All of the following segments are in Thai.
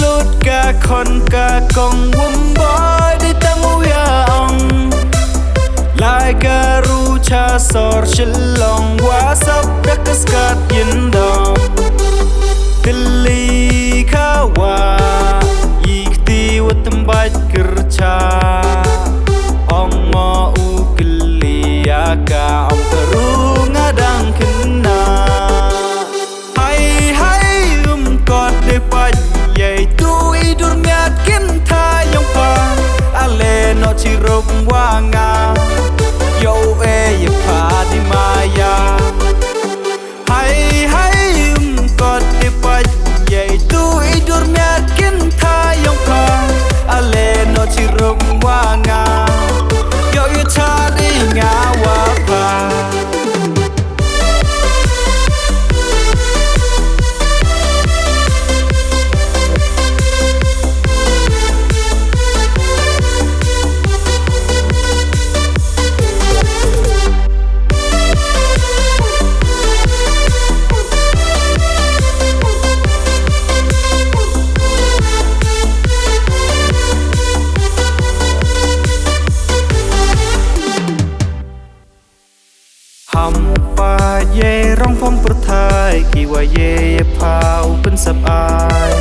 ลุดกะคนกะกงวุ้มบอยได้ตั้งวิอาองลายกะรู้ชาสอร์ฉลองว่าสับดักสกัดยินดอมติลีข้าวาอีกตีวัตมบัดกระชาองมออุกลียากาอมกะรู้งาดังขึ้นนาให้กอดได้ปัญใหญ่ตู้อีดุรเมียดกินทายองปาอาเลนอชิรบว่างาโยเอยพาดิมายาให้กอดได้ปัญใหญ่ตู้อีดุรเมียดกินทายองปาอาเลนอชิรบว่างาโยยชาดิงาวาพาหำป่าเย่ร้องพงประทายกี่ว่าเย่พาวเป็นสับอาย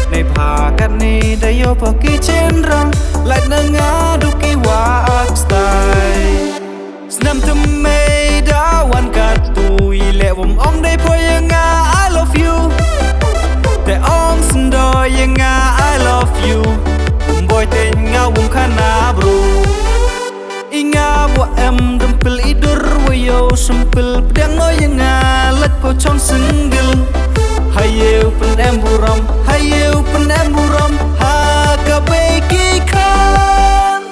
ในผากันนี้ได้โยพอกี่เช่นรังหลายนางาดูกี่ว่าอักสไตล์สนามทำไมดาวันกัดตุยเละผมอ่องได้พอยังงา I love you แต่อ่องสันดอยยังงา I love you ผมบอยเต็งงาผมขานาบรูInga wa em dempel idur wa yo sempel pedang no yang ngalet po chong senggel Hayeu pen em buram ha ka beki kan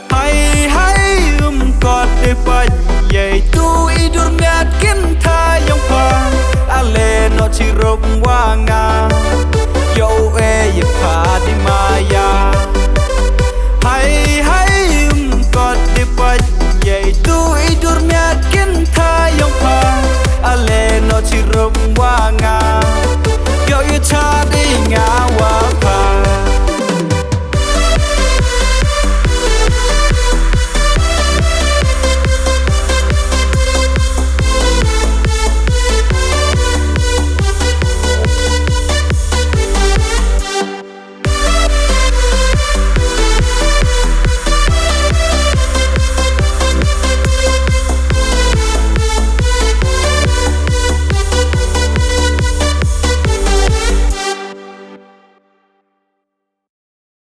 Hai kod de pa yai tu idur miat kin tha yong pa Ale no chirob wa nga